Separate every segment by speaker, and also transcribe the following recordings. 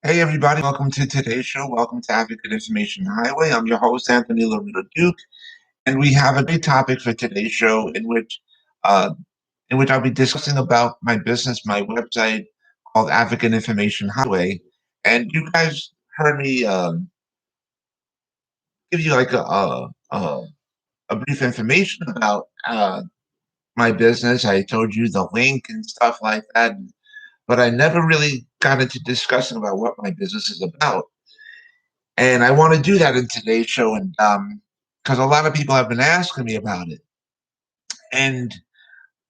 Speaker 1: Hey everybody, welcome to today's show. Welcome to Advocate Information Highway. I'm your host, Anthony Lorito-Duke, and we have a great topic for today's show uh, in which I'll be discussing about my business, my website called Advocate Information Highway. And you guys heard me give you like a brief information about my business. I told you the link and stuff like that, but I never really got into discussing about what my business is about. And I want to do that in today's show, and because a lot of people have been asking me about it, and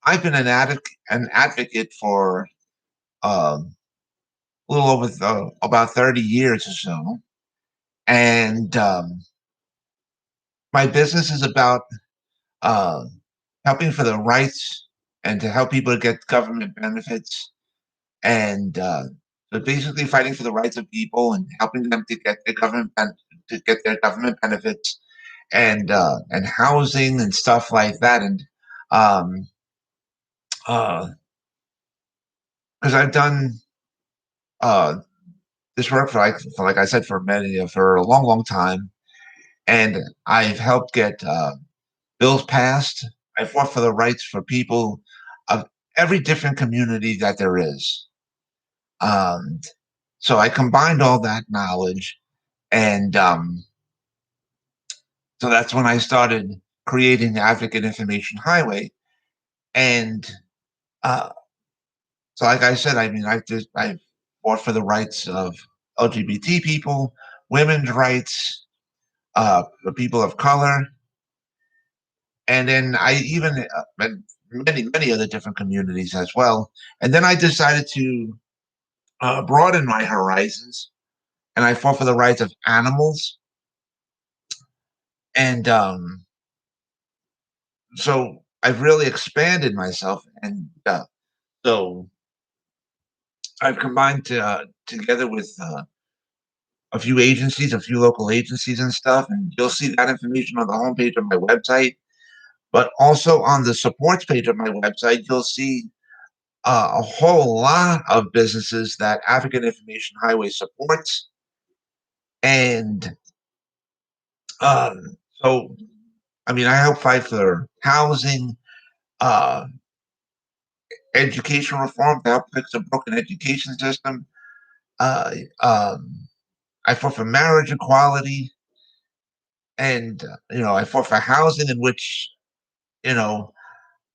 Speaker 1: I've been an advocate for a little over about 30 years or so, and my business is about uh, helping for the rights and to help people get government benefits, and so basically fighting for the rights of people and helping them to get to get their government benefits and housing and stuff like that. And um, because I've done uh, this work for like I said for a long time, and I've helped get bills passed. I fought for the rights for people of every different community that there is. Um, so I combined all that knowledge, and so that's when I started creating the Advocate Information Highway. And uh, so, like I said, I mean, I fought for the rights of LGBT people, women's rights, the people of color, and then I even and many other different communities as well. And then I decided to broaden my horizons, and I fought for the rights of animals. And so I've really expanded myself, and so I've combined together with a few agencies, a few local agencies and stuff, and you'll see that information on the homepage of my website. But also on the supports page of my website, you'll see a whole lot of businesses that Advocate Information Highway supports. And so, I mean, I help fight for housing, uh, education reform to help fix a broken education system. Uh, um, I fought for marriage equality, and I fought for housing, in which you know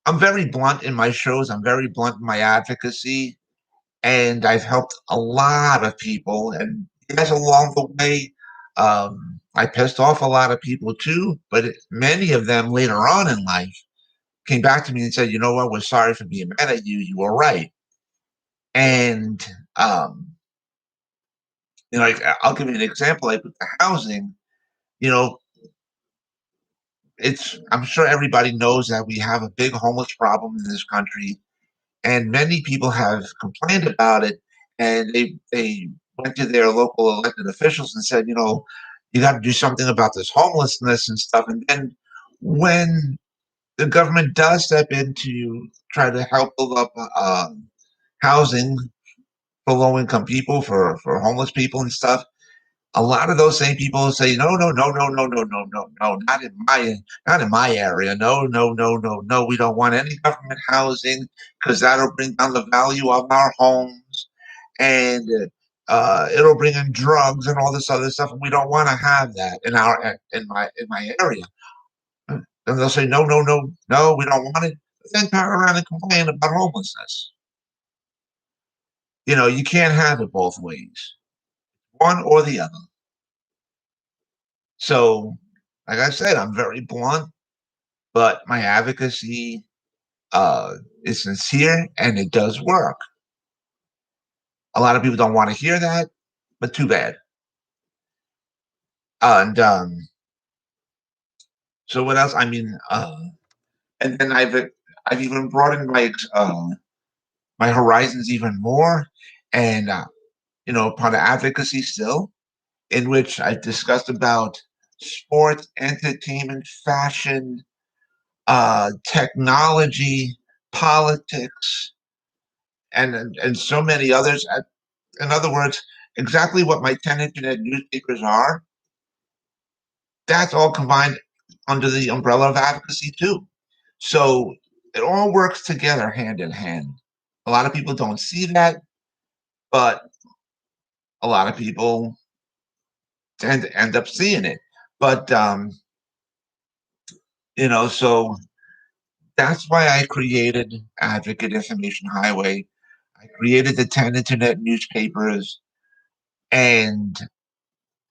Speaker 1: I'm very blunt in my shows. I'm very blunt in my advocacy, and I've helped a lot of people. And yes, along the way, I pissed off a lot of people too. But many of them later on in life came back to me and said, "You know what? We're sorry for being mad at you. You were right." And um, like I'll give you an example. Like with the housing, you know, it's I'm sure everybody knows that we have a big homeless problem in this country, and many people have complained about it, and they went to their local elected officials and said, you got to do something about this homelessness and stuff. And then when the government does step in to try to help build up housing for low income people, for homeless people and stuff, a lot of those same people say, no, no, no, no, no, no, no, no, no, not in my area. No, no, no, no, no. We don't want any government housing because that'll bring down the value of our homes, and it'll bring in drugs and all this other stuff. And we don't want to have that in my area. And they'll say, no, no, no, no, we don't want it. But then turn around and complain about homelessness. You can't have it both ways, one or the other. So, like I said, I'm very blunt, but my advocacy is sincere and it does work. A lot of people don't want to hear that, but too bad. And so, what else? I mean, and then I've even broadened my horizons even more, and part of advocacy still, in which I've discussed about sports, entertainment, fashion, technology, politics, and so many others. In other words, exactly what my 10 internet newspapers are, that's all combined under the umbrella of advocacy too. So it all works together hand in hand. A lot of people don't see that, but a lot of people tend to end up seeing it. But so that's why I created Advocate Information Highway. I created the 10 internet newspapers, and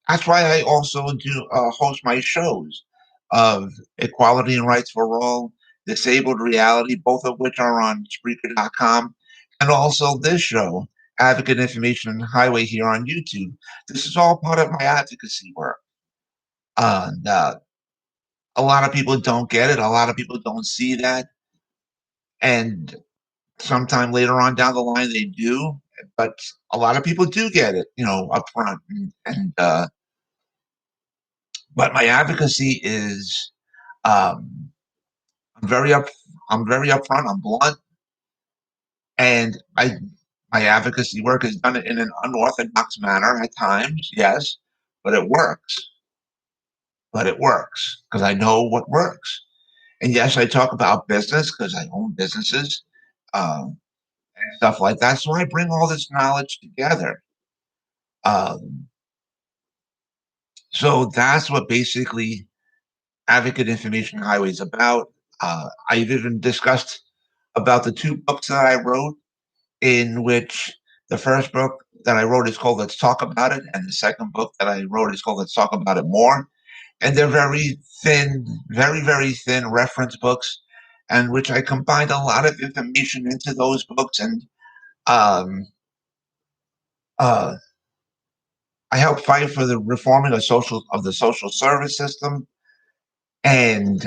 Speaker 1: that's why I also do host my shows of Equality and Rights for All, Disabled Reality, both of which are on Spreaker.com, and also this show, Advocate Information Highway, here on YouTube. This is all part of my advocacy work. And a lot of people don't get it. A lot of people don't see that. And sometime later on down the line, they do. But a lot of people do get it, up front. But my advocacy is, um, I'm very up, I'm very upfront. I'm blunt, and my advocacy work is done in an unorthodox manner at times. Yes, but it works. But it works because I know what works. And yes, I talk about business because I own businesses, and stuff like that. So I bring all this knowledge together. Um, so that's what basically Advocate Information Highway is about. I've even discussed about the two books that I wrote, in which the first book that I wrote is called Let's Talk About It, and the second book that I wrote is called Let's Talk About It More. And they're very thin, very, very thin reference books, and which I combined a lot of information into those books. And um, uh, I help fight for the reforming of the social service system, and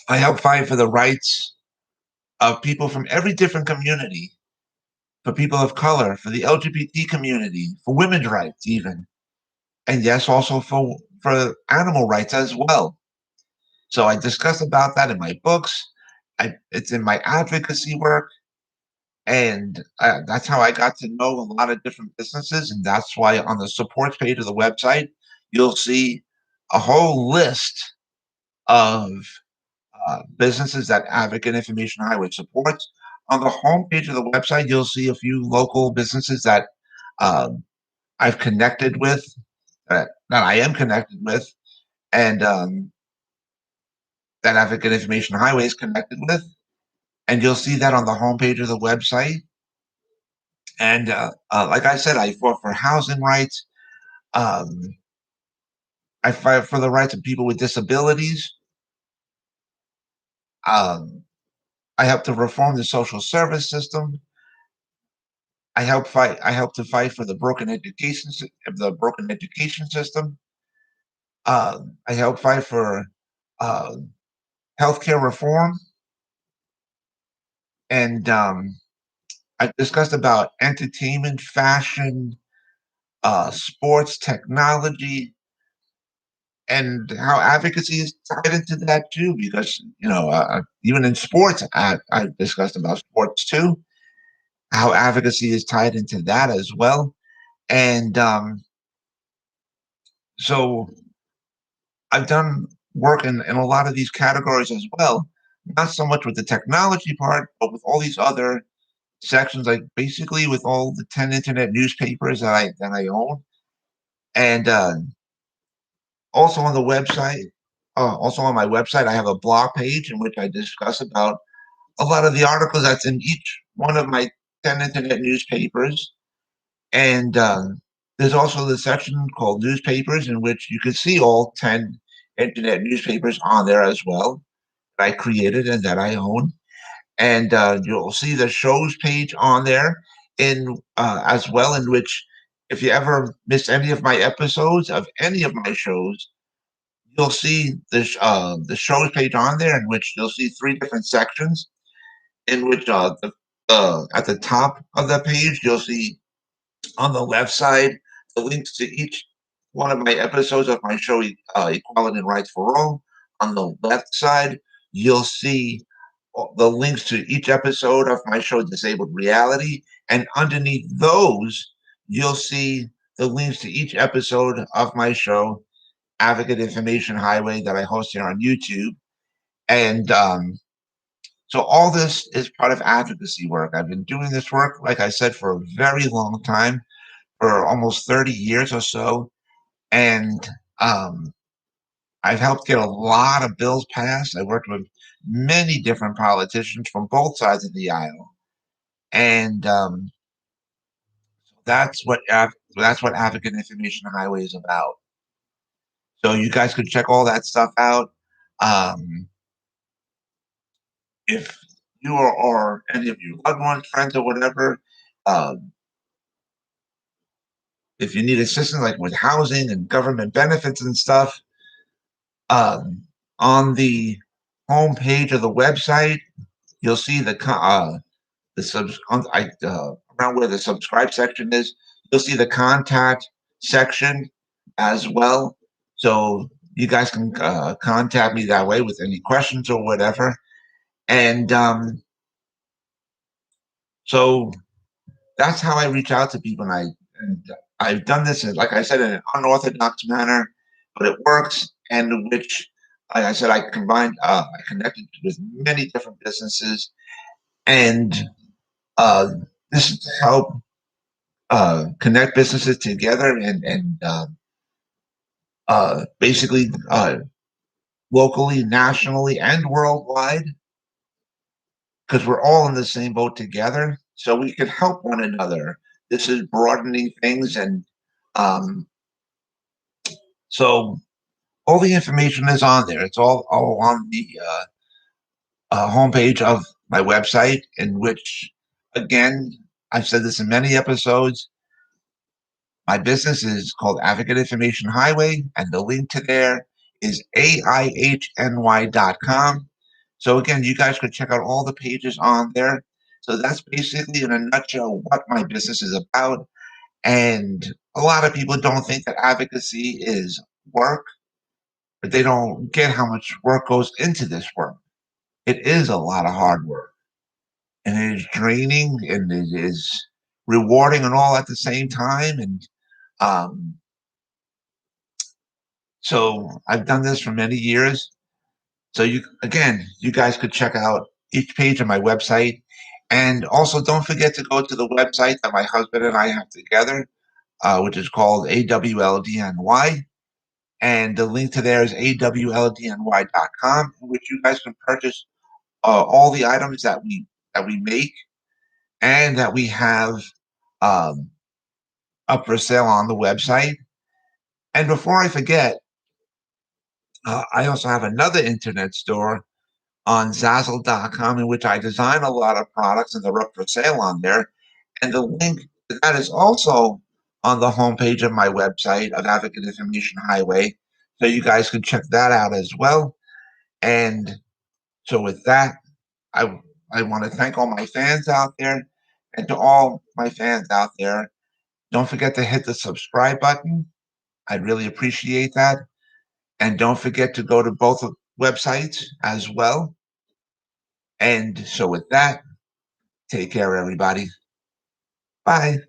Speaker 1: I help fight for the rights of people from every different community, for people of color, for the LGBT community, for women's rights, even, and yes, also for animal rights as well. So I discuss about that in my books. It's in my advocacy work, and that's how I got to know a lot of different businesses, and that's why on the supports page of the website, you'll see a whole list of businesses that Advocate Information Highway supports. On the homepage of the website, you'll see a few local businesses that um, I've connected with, that I am connected with, and that Advocate Information Highway is connected with. And you'll see that on the homepage of the website. And like I said, I fought for housing rights. Um, I fight for the rights of people with disabilities. Um, I help to reform the social service system. I help to fight for the broken education system. I help fight for uh, healthcare reform, and I discussed about entertainment, fashion, sports, technology, and how advocacy is tied into that too. Because even in sports, I discussed about sports too, how advocacy is tied into that as well. And so I've done work in a lot of these categories as well. Not so much with the technology part, but with all these other sections, like basically with all the 10 internet newspapers that I own. And also on the website, also on my website, I have a blog page in which I discuss about a lot of the articles that's in each one of my 10 internet newspapers. And there's also the section called newspapers, in which you can see all 10 internet newspapers on there as well, that I created and that I own. And you'll see the shows page on there in as well, in which if you ever miss any of my episodes of any of my shows, you'll see the shows page on there, in which you'll see three different sections, in which at the top of the page you'll see on the left side the links to each one of my episodes of my show, Equality and Rights for All. On the left side, you'll see the links to each episode of my show, Disabled Reality. And underneath those, you'll see the links to each episode of my show, Advocate Information Highway, that I host here on YouTube. And so all this is part of advocacy work. I've been doing this work, like I said, for a very long time, for almost 30 years or so. And um, I've helped get a lot of bills passed. I worked with many different politicians from both sides of the aisle. And that's what Advocate Information Highway is about. So you guys could check all that stuff out. Um, if you or any of your loved ones, friends, or whatever, um, if you need assistance, like with housing and government benefits and stuff, um, on the home page of the website, you'll see the subs on around where the subscribe section is. You'll see the contact section as well. So you guys can contact me that way with any questions or whatever. And so that's how I reach out to people. And I've done this, like I said, in an unorthodox manner, but it works. And which, like I said, I connected with many different businesses, and uh, this is to help connect businesses together and basically locally, nationally, and worldwide, because we're all in the same boat together. So we can help one another. This is broadening things, and um, so all the information is on there. It's all on the homepage of my website, in which, again, I've said this in many episodes. My business is called Advocate Information Highway, and the link to there is AIHNY.com. So again, you guys could check out all the pages on there. So that's basically, in a nutshell, what my business is about. And a lot of people don't think that advocacy is work, but they don't get how much work goes into this work. It is a lot of hard work, and it is draining, and it is rewarding and all at the same time. And um, so I've done this for many years. So you guys could check out each page on my website. And also don't forget to go to the website that my husband and I have together, which is called AWLDNY. And the link to there is awldny.com, in which you guys can purchase all the items that we make and that we have um, up for sale on the website. And before I forget, I also have another internet store on Zazzle.com, in which I design a lot of products and they're up for sale on there. And the link to that is also on the homepage of my website of Advocate Information Highway. So you guys can check that out as well. And so with that, I I want to thank all my fans out there, and to all my fans out there, don't forget to hit the subscribe button. I'd really appreciate that. And don't forget to go to both websites as well. And so with that, take care, everybody. Bye.